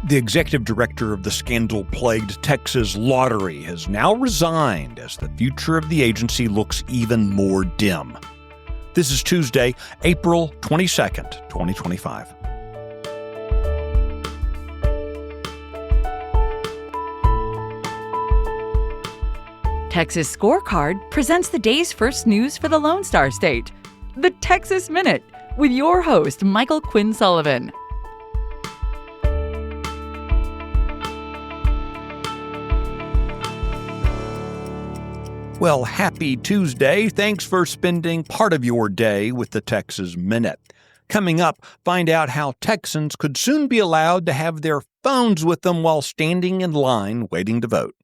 The executive director of the scandal-plagued Texas Lottery has now resigned as the future of the agency looks even more dim. This is Tuesday, April 22nd, 2025. Texas Scorecard presents the day's first news for the Lone Star State, the Texas Minute, with your host, Michael Quinn Sullivan. Well, happy Tuesday. Thanks for spending part of your day with the Texas Minute. Coming up, find out how Texans could soon be allowed to have their phones with them while standing in line waiting to vote.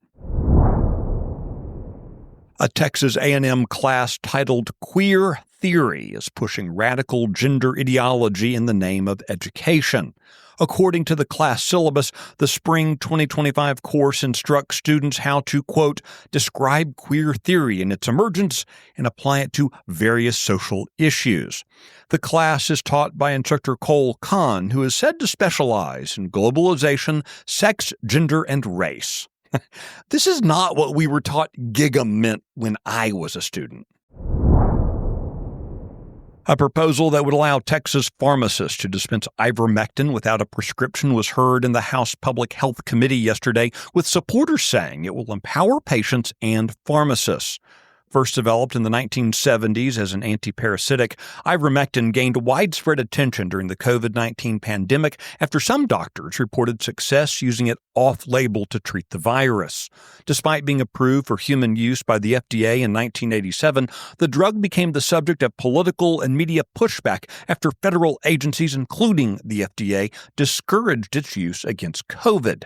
A Texas A&M class titled Queer Theory is pushing radical gender ideology in the name of education. According to the class syllabus, the spring 2025 course instructs students how to, quote, describe queer theory and its emergence and apply it to various social issues. The class is taught by instructor Cole Kahn, who is said to specialize in globalization, sex, gender, and race. This is not what we were taught giga meant when I was a student. A proposal that would allow Texas pharmacists to dispense Ivermectin without a prescription was heard in the House Public Health Committee yesterday, with supporters saying it will empower patients and pharmacists. First developed in the 1970s as an antiparasitic, Ivermectin gained widespread attention during the COVID-19 pandemic after some doctors reported success using it off-label to treat the virus. Despite being approved for human use by the FDA in 1987, the drug became the subject of political and media pushback after federal agencies, including the FDA, discouraged its use against COVID.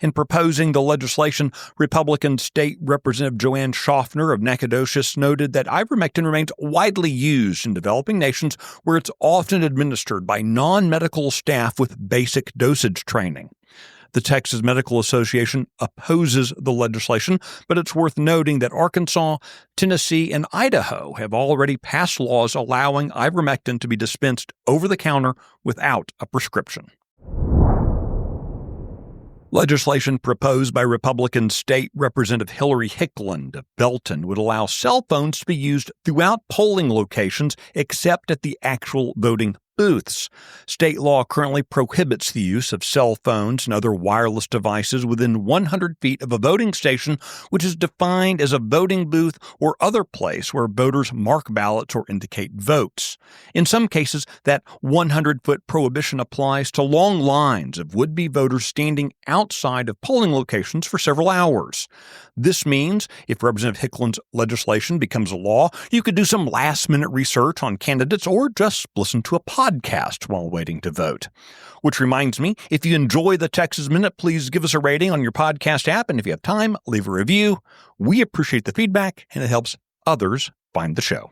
In proposing the legislation, Republican State Representative Joanne Schaffner of Nacogdoches noted that ivermectin remains widely used in developing nations where it's often administered by non-medical staff with basic dosage training. The Texas Medical Association opposes the legislation, but it's worth noting that Arkansas, Tennessee, and Idaho have already passed laws allowing ivermectin to be dispensed over the counter without a prescription. Legislation proposed by Republican State Representative Hillary Hicklin of Belton would allow cell phones to be used throughout polling locations except at the actual voting booths. State law currently prohibits the use of cell phones and other wireless devices within 100 feet of a voting station, which is defined as a voting booth or other place where voters mark ballots or indicate votes. In some cases, that 100-foot prohibition applies to long lines of would-be voters standing outside of polling locations for several hours. This means if Representative Hicklin's legislation becomes a law, you could do some last-minute research on candidates or just listen to a podcast while waiting to vote. Which reminds me, if you enjoy the Texas Minute, please give us a rating on your podcast app, and if you have time, leave a review. We appreciate the feedback, and it helps others find the show.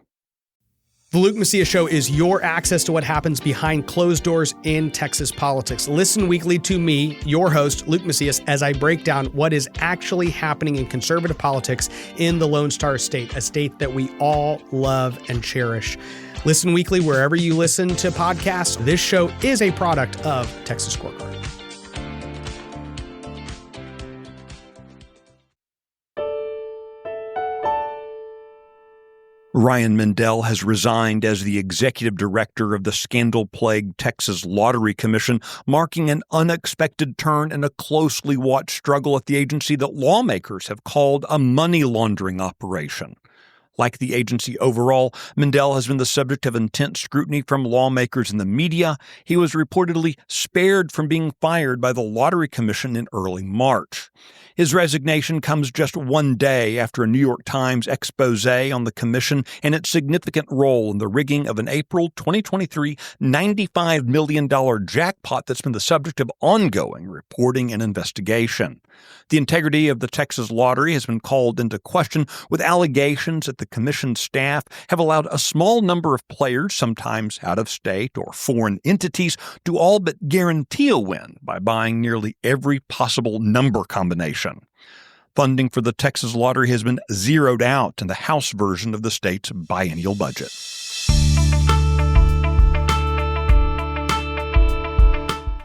The Luke Macias Show is your access to what happens behind closed doors in Texas politics. Listen weekly to me, your host, Luke Macias, as I break down what is actually happening in conservative politics in the Lone Star State, a state that we all love and cherish. Listen weekly wherever you listen to podcasts. This show is a product of Texas Scorecard. Ryan Mendel has resigned as the executive director of the scandal-plagued Texas Lottery Commission, marking an unexpected turn in a closely watched struggle at the agency that lawmakers have called a money laundering operation. Like the agency overall, Mendel has been the subject of intense scrutiny from lawmakers and the media. He was reportedly spared from being fired by the Lottery Commission in early March. His resignation comes just one day after a New York Times expose on the commission and its significant role in the rigging of an April 2023 $95 million jackpot that's been the subject of ongoing reporting and investigation. The integrity of the Texas Lottery has been called into question, with allegations that the commission staff have allowed a small number of players, sometimes out of state or foreign entities, to all but guarantee a win by buying nearly every possible number combination. Funding for the Texas Lottery has been zeroed out in the House version of the state's biennial budget.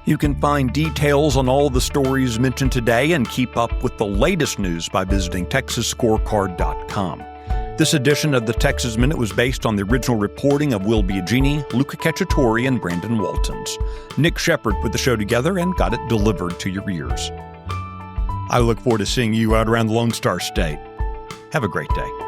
You can find details on all the stories mentioned today and keep up with the latest news by visiting TexasScorecard.com. This edition of the Texas Minute was based on the original reporting of Will Biagini, Luca Cacciatore, and Brandon Waltons. Nick Shepard put the show together and got it delivered to your ears. I look forward to seeing you out around the Lone Star State. Have a great day.